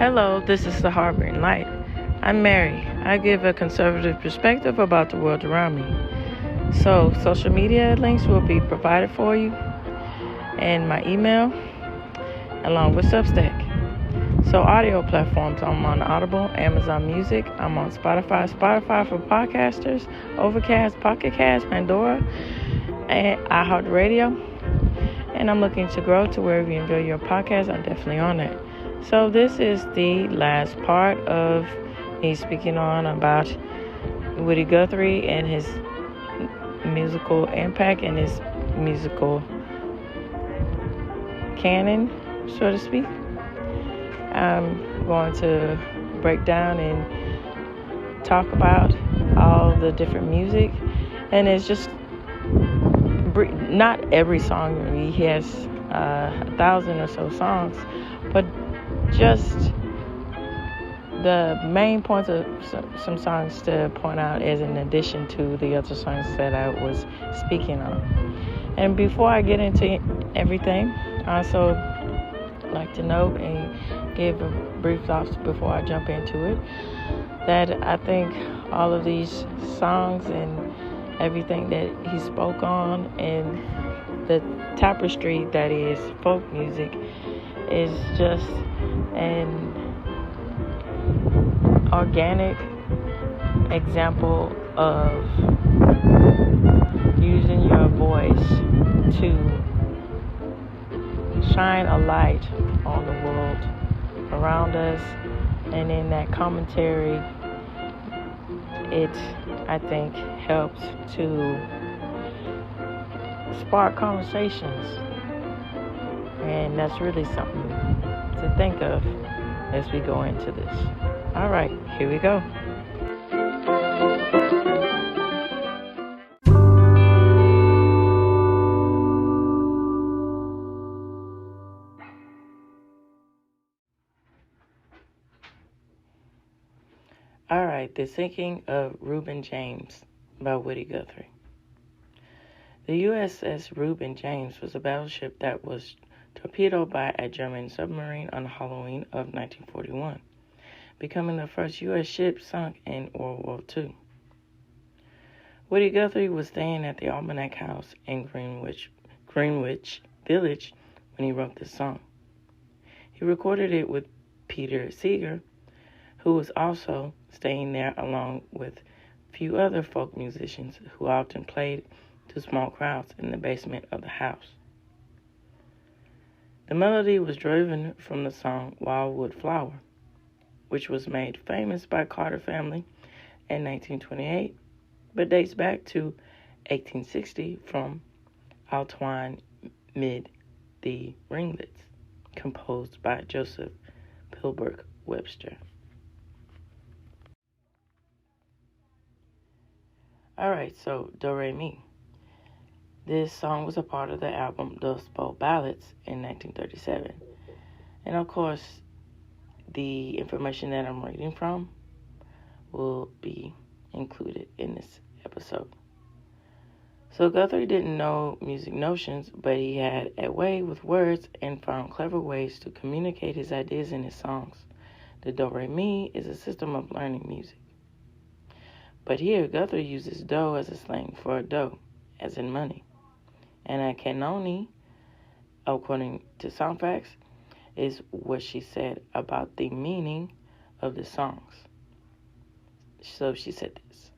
Hello, this is the Harboring Light. I'm Mary. I give a conservative perspective about the world around me. So, social media links will be provided for you, and my email, along with Substack. So, audio platforms, I'm on Audible, Amazon Music, I'm on Spotify for podcasters, Overcast, Pocket Cast, Pandora, and iHeartRadio. And I'm looking to grow to wherever you enjoy your podcast. I'm definitely on that. So this is the last part of me speaking on about Woody Guthrie and his musical impact and his musical canon, so to speak. I'm going to break down and talk about all the different music, and it's just not every song. He has 1,000 or so songs, but just the main points of some songs to point out as in addition to the other songs that I was speaking on. And before I get into everything, I also like to note and give a brief thoughts before I jump into it, that I think all of these songs and everything that he spoke on and the tapestry that is folk music is just an organic example of using your voice to shine a light on the world around us, and in that commentary it, I think, helps to spark conversations, and that's really something to think of as we go into this. All right, here we go. All right, The Sinking of Reuben James by Woody Guthrie. The USS Reuben James was a battleship that was torpedoed by a German submarine on Halloween of 1941, becoming the first U.S. ship sunk in World War II. Woody Guthrie was staying at the Almanac House in Greenwich Village when he wrote this song. He recorded it with Peter Seeger, who was also staying there along with a few other folk musicians who often played to small crowds in the basement of the house. The melody was driven from the song Wildwood Flower, which was made famous by Carter family in 1928, but dates back to 1860 from Altwine Mid the Ringlets, composed by Joseph Pilbrook Webster. Alright, so Do Re Mi. This song was a part of the album Dust Bowl Ballads in 1937. And of course, the information that I'm reading from will be included in this episode. So Guthrie didn't know music notions, but he had a way with words and found clever ways to communicate his ideas in his songs. The Do Re Mi is a system of learning music. But here, Guthrie uses dough as a slang for dough, as in money. And a canoni, according to Soundfacts, is what she said about the meaning of the songs. So she said this: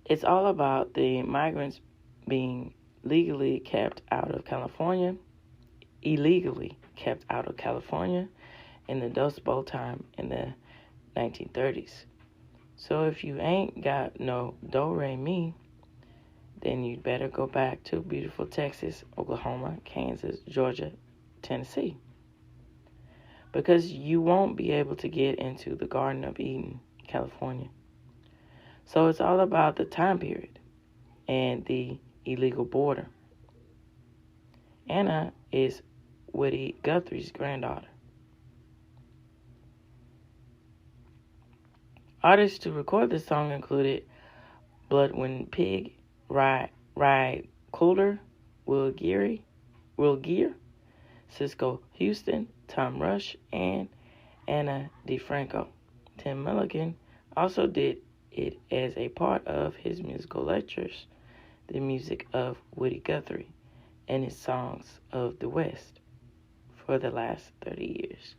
it's all about the migrants being illegally kept out of California in the Dust Bowl time in the 1930s. So if you ain't got no Do Re Mi, then you'd better go back to beautiful Texas, Oklahoma, Kansas, Georgia, Tennessee, because you won't be able to get into the Garden of Eden, California. So it's all about the time period and the illegal border. Anna is Woody Guthrie's granddaughter. Artists to record this song included Bloodwind Pig, Ry Coulter, Will Gear, Cisco Houston, Tom Rush, and Anna DeFranco. Tim Milligan also did it as a part of his musical lectures, The Music of Woody Guthrie, and his Songs of the West for the last 30 years.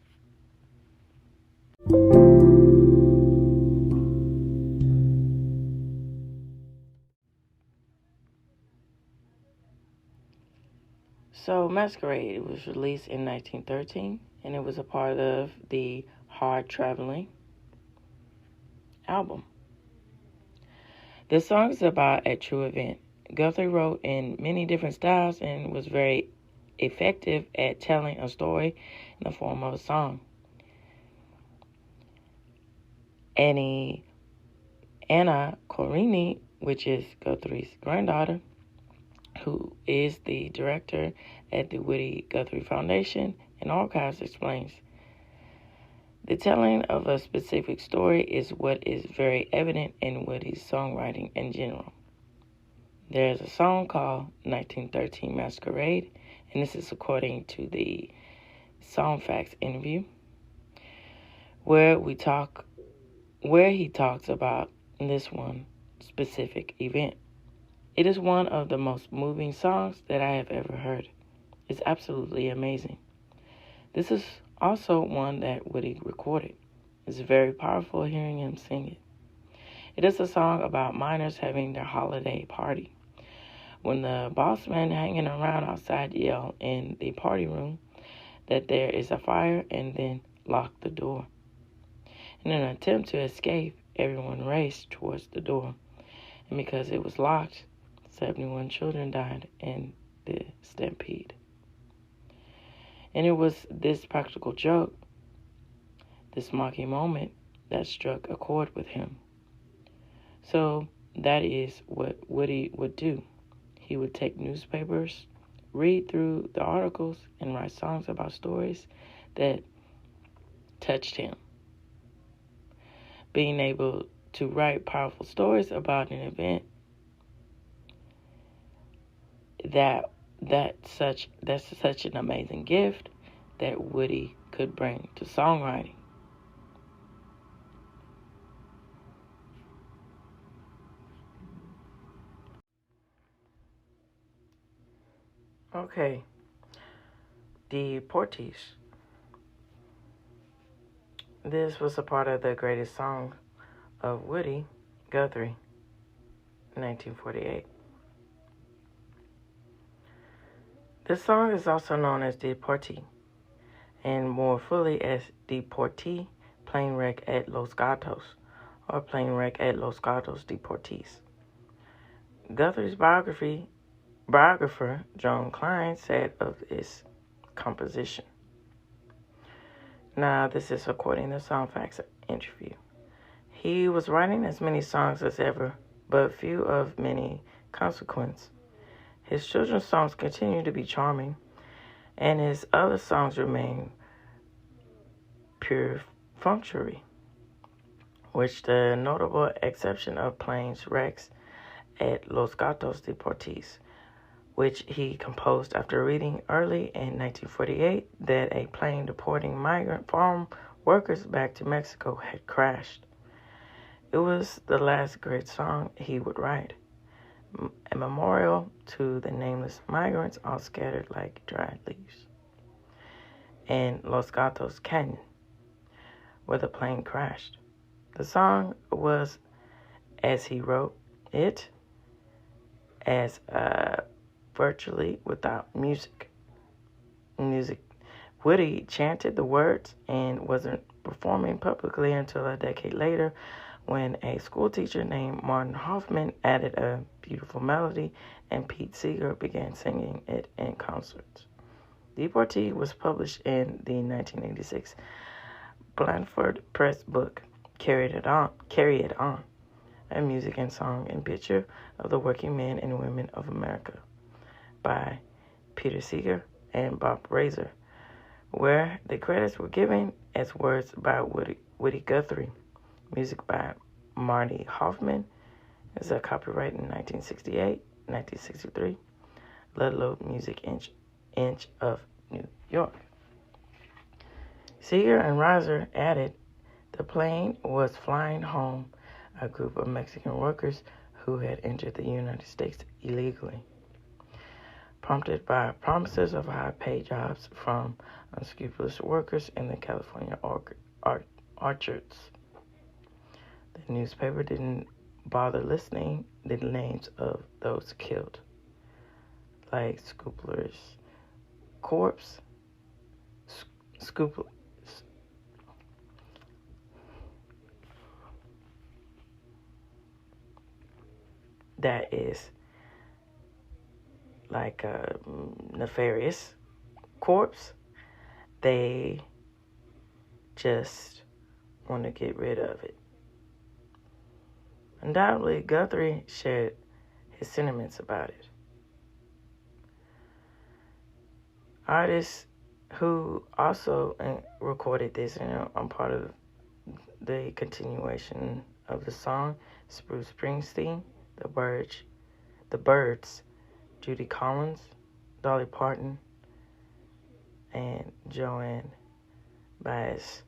So Masquerade was released in 1913, and it was a part of the Hard Traveling album. This song is about a true event. Guthrie wrote in many different styles and was very effective at telling a story in the form of a song. Anna Corini, which is Guthrie's granddaughter, who is the director at the Woody Guthrie Foundation and Archives, explains, the telling of a specific story is what is very evident in Woody's songwriting in general. There is a song called 1913 Masquerade, and this is according to the Song Facts interview, where he talks about this one specific event. It is one of the most moving songs that I have ever heard. It's absolutely amazing. This is also one that Woody recorded. It's very powerful hearing him sing it. It is a song about miners having their holiday party. When the boss man hanging around outside yell in the party room that there is a fire and then lock the door. In an attempt to escape, everyone raced towards the door. And because it was locked, 71 children died in the stampede. And it was this practical joke, this mocking moment, that struck a chord with him. So that is what Woody would do. He would take newspapers, read through the articles, and write songs about stories that touched him. Being able to write powerful stories about an event that's such an amazing gift that Woody could bring to songwriting. Okay, Deportees. This was a part of the greatest song of Woody Guthrie, 1948. This song is also known as Deportee, and more fully as Deportee Plane Wreck at Los Gatos, or Plane Wreck at Los Gatos Deportees. Guthrie's biographer, Joan Klein, said of this composition. Now, this is according to Song Facts interview. He was writing as many songs as ever, but few of many consequence. His children's songs continue to be charming, and his other songs remain perfunctory, with the notable exception of Planes Wrecks at Los Gatos Deportees, which he composed after reading early in 1948 that a plane deporting migrant farm workers back to Mexico had crashed. It was the last great song he would write, a memorial to the nameless migrants all scattered like dried leaves in Los Gatos Canyon, where the plane crashed. The song was, as he wrote it, as virtually without music. Woody chanted the words and wasn't performing publicly until a decade later, when a school teacher named Martin Hoffman added a beautiful melody and Pete Seeger began singing it in concerts. Deportee was published in the 1986 Blandford Press book, Carry It On, a music and song and picture of the working men and women of America by Peter Seeger and Bob Razor, where the credits were given as words by Woody Guthrie. Music by Marty Hoffman is a copyright in 1968, 1963. Ludlow Music Inch of New York. Seeger and Reiser added, the plane was flying home a group of Mexican workers who had entered the United States illegally, prompted by promises of high-paid jobs from unscrupulous workers in the California orchards. The newspaper didn't bother listing the names of those killed, like Scoopler's corpse, that is like a nefarious corpse. They just want to get rid of it. Undoubtedly, Guthrie shared his sentiments about it. Artists who also recorded this, and I'm part of the continuation of the song, Bruce Springsteen, the Byrds, Judy Collins, Dolly Parton, and Joan Baez.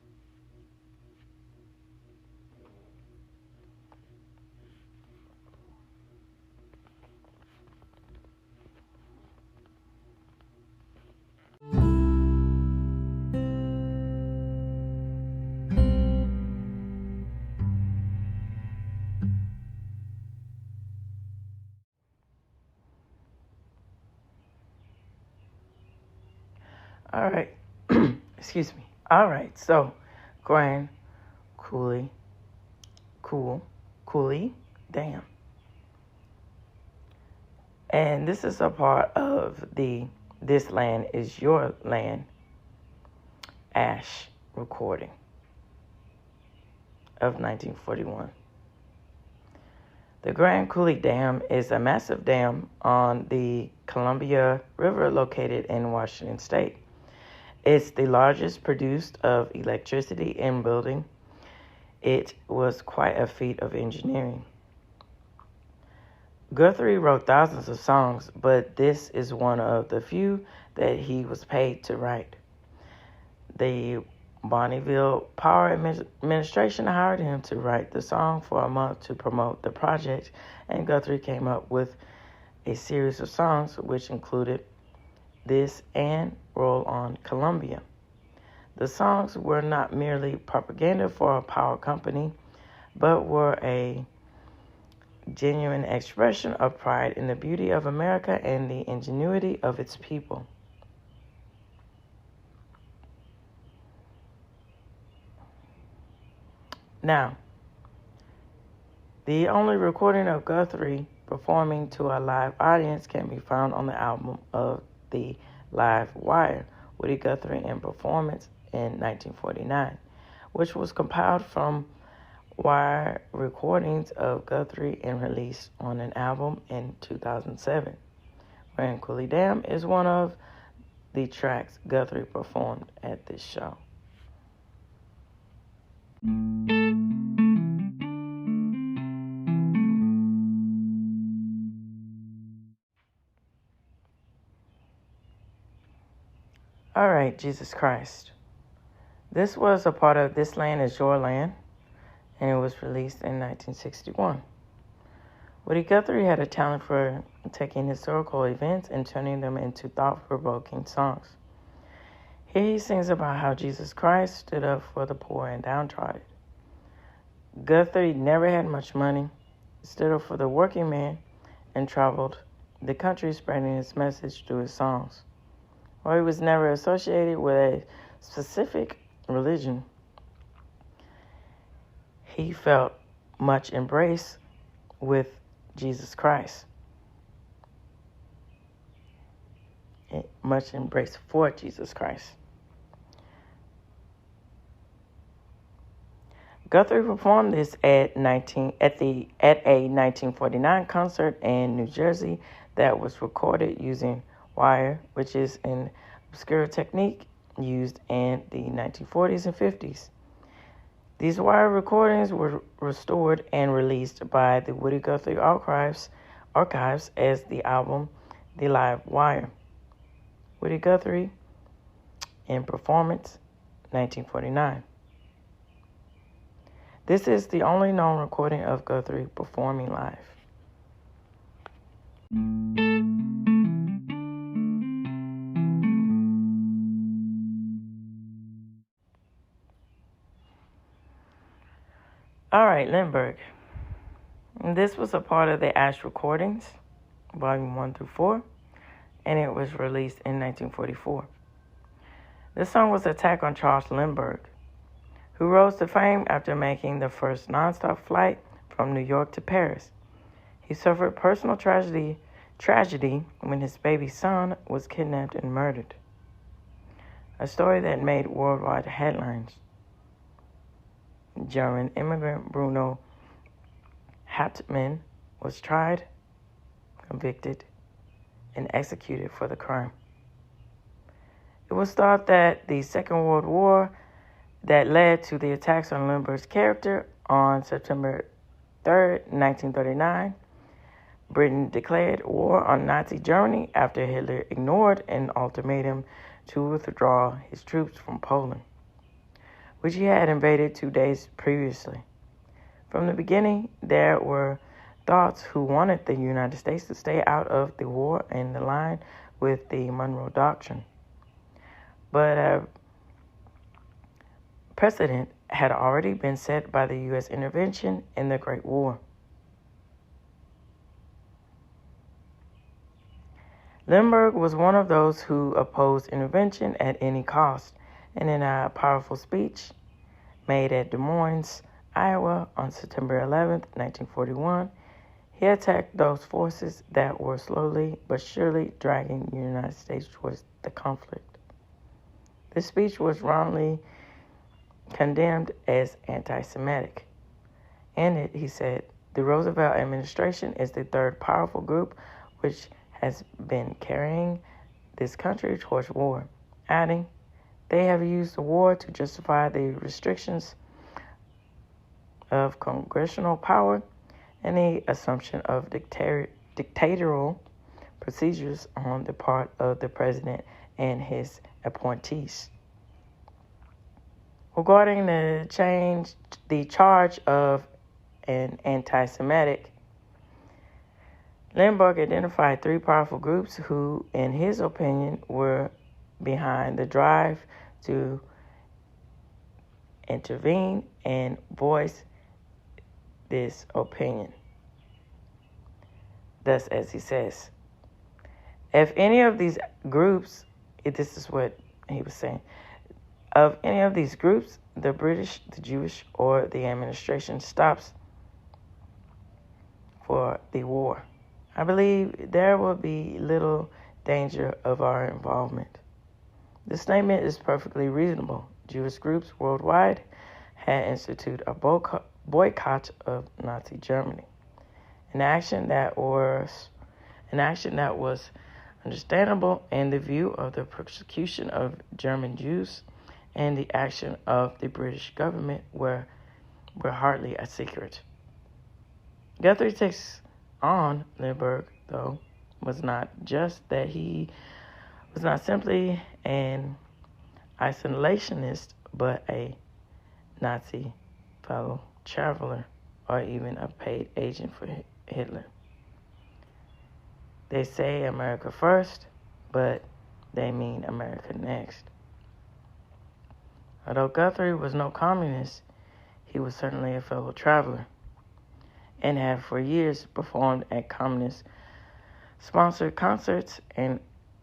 All right. Excuse me. All right. So, Grand Coulee Dam. And this is a part of the This Land Is Your Land Ash recording of 1941. The Grand Coulee Dam is a massive dam on the Columbia River located in Washington State. It's the largest produced of electricity in building. It was quite a feat of engineering. Guthrie wrote thousands of songs, but this is one of the few that he was paid to write. The Bonneville Power Administration hired him to write the song for a month to promote the project, and Guthrie came up with a series of songs which included this and Roll on Columbia. The songs were not merely propaganda for a power company, but were a genuine expression of pride in the beauty of America and the ingenuity of its people. Now, the only recording of Guthrie performing to a live audience can be found on the album of The Live Wire, Woody Guthrie in Performance in 1949, which was compiled from wire recordings of Guthrie and released on an album in 2007. Grand Coulee Dam is one of the tracks Guthrie performed at this show. All right, Jesus Christ. This was a part of This Land Is Your Land, and it was released in 1961. Woody Guthrie had a talent for taking historical events and turning them into thought-provoking songs. Here he sings about how Jesus Christ stood up for the poor and downtrodden. Guthrie never had much money, stood up for the working man, and traveled the country spreading his message through his songs. While he was never associated with a specific religion, he felt much embrace with Jesus Christ. Much embrace for Jesus Christ. Guthrie performed this at a 1949 concert in New Jersey that was recorded using wire, which is an obscure technique used in the 1940s and 50s. These wire recordings were restored and released by the Woody Guthrie Archives as the album The Live Wire. Woody Guthrie in Performance, 1949. This is the only known recording of Guthrie performing live. All right, Lindbergh. This was a part of the Ash Recordings, Volume 1 through 4, and it was released in 1944. This song was an attack on Charles Lindbergh, who rose to fame after making the first nonstop flight from New York to Paris. He suffered personal tragedy when his baby son was kidnapped and murdered, a story that made worldwide headlines. German immigrant Bruno Hauptmann was tried, convicted, and executed for the crime. It was thought that the Second World War that led to the attacks on Lindbergh's character on September 3rd, 1939, Britain declared war on Nazi Germany after Hitler ignored an ultimatum to withdraw his troops from Poland, which he had invaded 2 days previously. From the beginning, there were thoughts who wanted the United States to stay out of the war in line with the Monroe Doctrine. But a precedent had already been set by the U.S. intervention in the Great War. Lindbergh was one of those who opposed intervention at any cost, and in a powerful speech made at Des Moines, Iowa on September 11th, 1941, he attacked those forces that were slowly but surely dragging the United States towards the conflict. This speech was wrongly condemned as anti-Semitic. In it, he said, "The Roosevelt administration is the third powerful group which has been carrying this country towards war," adding, "They have used the war to justify the restrictions of congressional power and the assumption of dictatorial procedures on the part of the president and his appointees." Regarding the charge of an anti-Semitic, Lindbergh identified three powerful groups who, in his opinion, were behind the drive to intervene and voice this opinion. Thus, as he says, if any of these groups, this is what he was saying, of any of these groups, the British, the Jewish, or the administration stops for the war, I believe there will be little danger of our involvement. The statement is perfectly reasonable. Jewish groups worldwide had instituted a boycott of Nazi Germany, an action that was understandable in the view of the persecution of German Jews, and the action of the British government were hardly a secret. Guthrie takes on Lindbergh, though, was not just that he was not simply an isolationist, but a Nazi fellow traveler, or even a paid agent for Hitler. They say America first, but they mean America next. Although Guthrie was no communist, he was certainly a fellow traveler, and had for years performed at communist-sponsored concerts and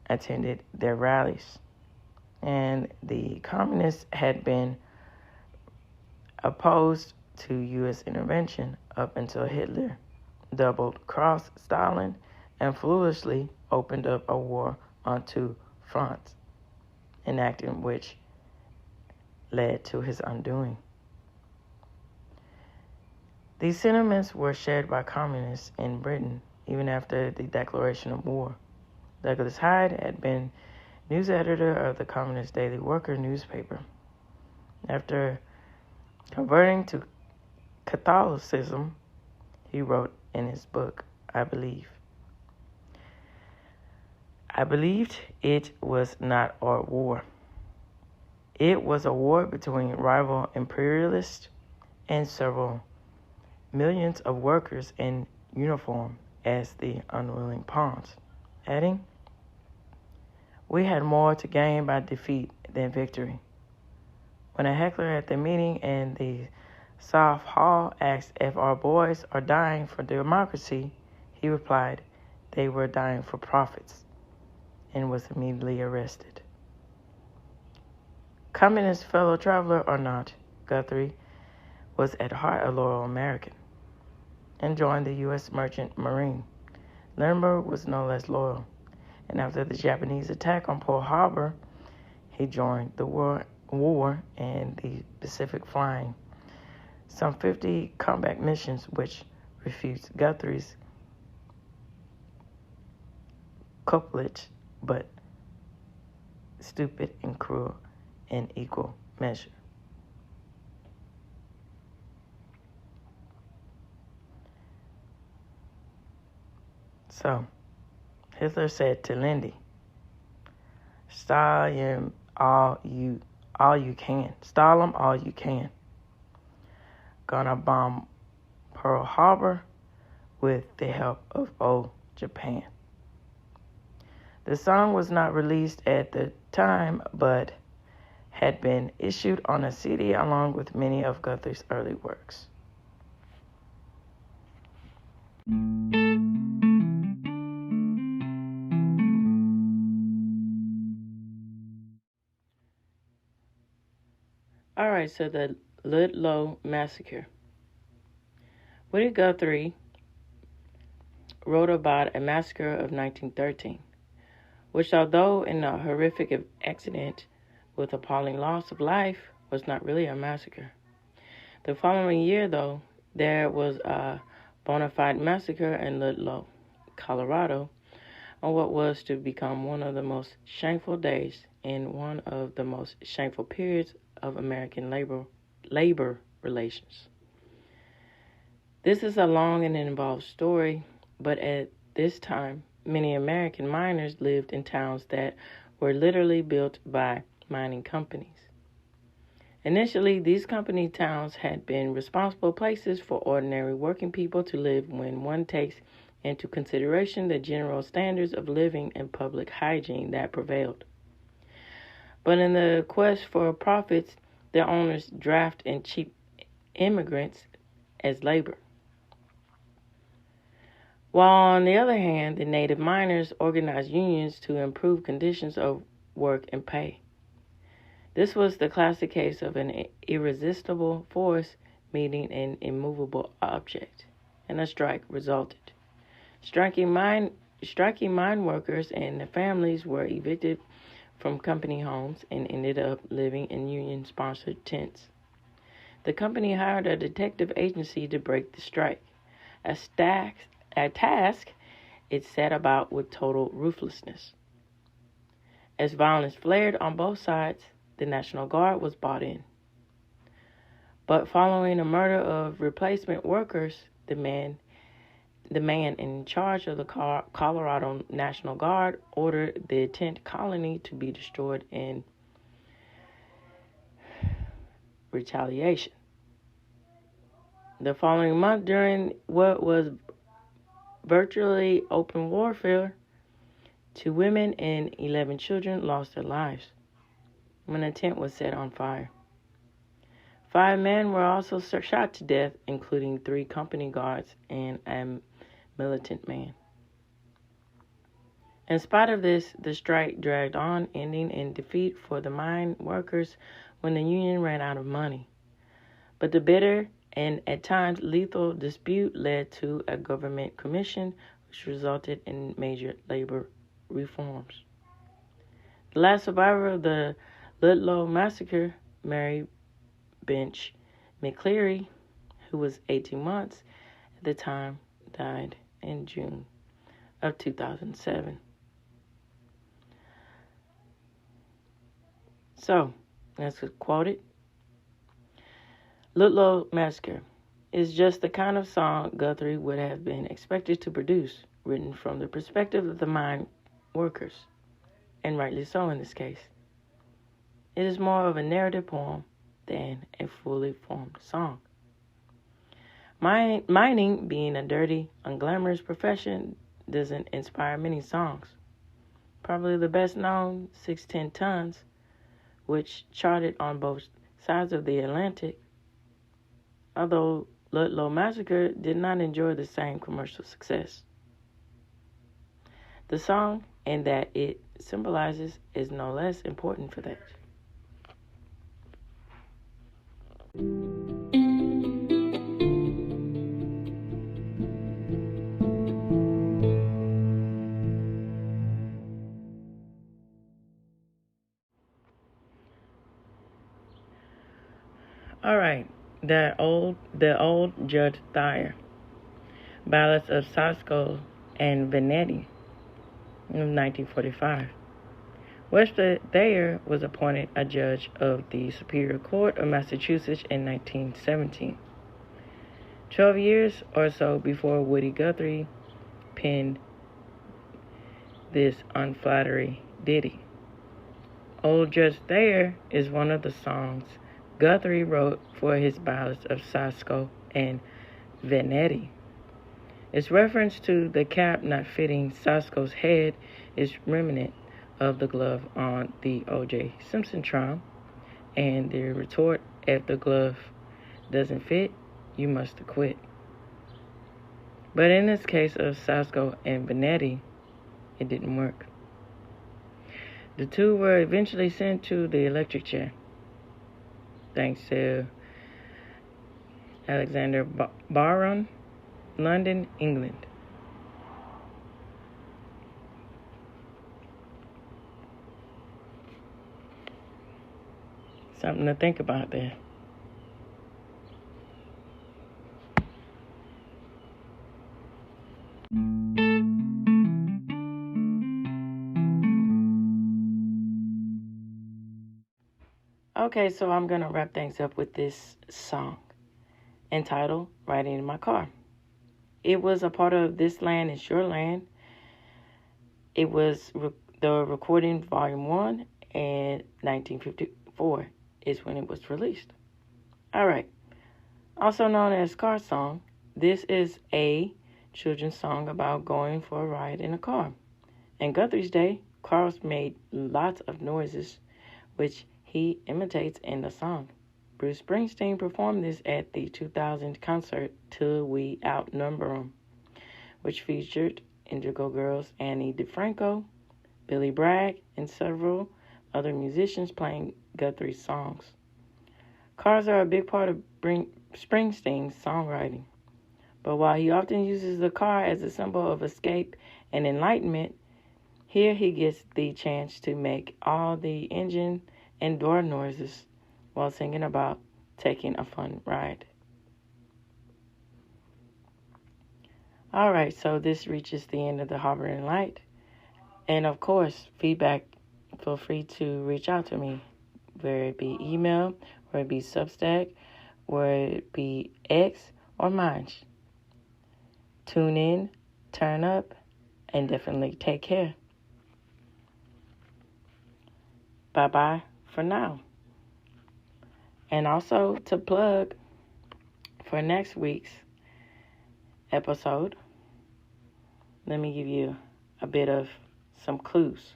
attended their rallies. And the communists had been opposed to U.S. intervention up until Hitler double-crossed Stalin and foolishly opened up a war on two fronts, enacting which led to his undoing. These sentiments were shared by communists in Britain even after the declaration of war. Douglas Hyde had been news editor of the Communist Daily Worker newspaper. After converting to Catholicism, he wrote in his book, I believed it was not our war. It was a war between rival imperialists and several millions of workers in uniform as the unwilling pawns, adding, "We had more to gain by defeat than victory." When a heckler at the meeting in the South Hall asked if our boys are dying for democracy, he replied they were dying for profits, and was immediately arrested. Communist fellow traveler or not, Guthrie was at heart a loyal American and joined the U.S. Merchant Marine. Lindbergh was no less loyal, and after the Japanese attack on Pearl Harbor, he joined the war in the Pacific, flying some 50 combat missions, which refutes Guthrie's couplet, but stupid and cruel in equal measure. So, Hitler said to Lindy, "Stall him all you can. Stall him all you can. Gonna bomb Pearl Harbor with the help of old Japan." The song was not released at the time, but had been issued on a CD along with many of Guthrie's early works. All right, so the Ludlow Massacre. Woody Guthrie wrote about a massacre of 1913, which, although in a horrific accident with appalling loss of life, was not really a massacre. The following year, though, there was a bona fide massacre in Ludlow, Colorado, on what was to become one of the most shameful days in one of the most shameful periods of American labor relations. This is a long and involved story, but at this time, many American miners lived in towns that were literally built by mining companies. Initially, these company towns had been responsible places for ordinary working people to live when one takes into consideration the general standards of living and public hygiene that prevailed. But in the quest for profits, their owners draft in cheap immigrants as labor. While on the other hand, the native miners organized unions to improve conditions of work and pay. This was the classic case of an irresistible force meeting an immovable object, and a strike resulted. Striking mine workers and their families were evicted from company homes and ended up living in union-sponsored tents. The company hired a detective agency to break the strike, a task it set about with total ruthlessness. As violence flared on both sides, the National Guard was brought in. But following the murder of replacement workers, the man in charge of the Colorado National Guard ordered the tent colony to be destroyed in retaliation. The following month, during what was virtually open warfare, 2 women and 11 children lost their lives when a tent was set on fire. 5 men were also shot to death, including 3 company guards and a militant man. In spite of this, the strike dragged on, ending in defeat for the mine workers when the union ran out of money. But the bitter and at times lethal dispute led to a government commission, which resulted in major labor reforms. The last survivor of the Ludlow Massacre, Mary Bench McCleary, who was 18 months at the time, died in June of 2007. So, let's quote it. Ludlow Massacre is just the kind of song Guthrie would have been expected to produce, written from the perspective of the mine workers, and rightly so in this case. It is more of a narrative poem than a fully formed song. Mining, being a dirty, unglamorous profession, doesn't inspire many songs. Probably the best known, 610 Tons, which charted on both sides of the Atlantic, although Ludlow Massacre did not enjoy the same commercial success. The song and that it symbolizes is no less important for that. All right, the old Judge Thayer, Ballads of Sasco and Venetti, of 1945. Webster Thayer was appointed a judge of the Superior Court of Massachusetts in 1917, 12 years or so before Woody Guthrie penned this unflattering ditty. Old Judge Thayer is one of the songs Guthrie wrote for his Ballads of Sasco and Venetti. Its reference to the cap not fitting Sasco's head is remnant of the glove on the O.J. Simpson trial, and the retort, if the glove doesn't fit, you must acquit. But in this case of Sasco and Venetti, it didn't work. The two were eventually sent to the electric chair, thanks to Alexander Barron, London, England. Something to think about there. Okay, so I'm going to wrap things up with this song entitled Riding in My Car. It was a part of This Land Is Your Land. It was the recording volume 1, and 1954 is when it was released. All right. Also known as Car Song, this is a children's song about going for a ride in a car. In Guthrie's day, cars made lots of noises, which he imitates in the song. Bruce Springsteen performed this at the 2000 concert Till We Outnumber 'Em, which featured Indigo Girls Annie DeFranco, Billy Bragg, and several other musicians playing Guthrie's songs. Cars are a big part of Springsteen's songwriting, but while he often uses the car as a symbol of escape and enlightenment, here he gets the chance to make all the engine and door noises while singing about taking a fun ride. All right, so this reaches the end of the Harboring Light. And of course, feedback, feel free to reach out to me, whether it be email, whether it be Substack, whether it be X or Minds. Tune in, turn up, and definitely take care. Bye-bye for now. And also to plug for next week's episode, let me give you a bit of some clues.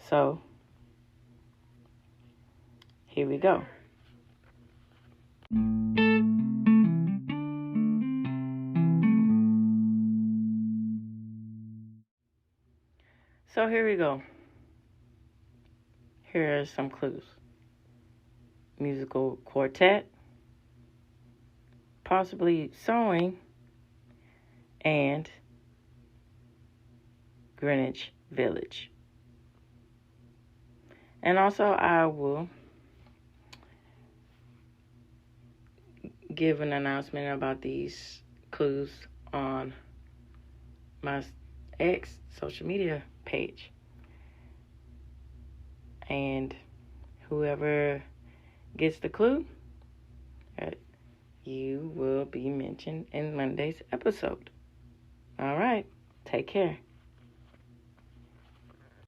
So, here we go. So here we go. Here are some clues. Musical quartet, possibly sewing, and Greenwich Village. And also I will give an announcement about these clues on my X social media page. And whoever gets the clue, you will be mentioned in Monday's episode. All right, take care.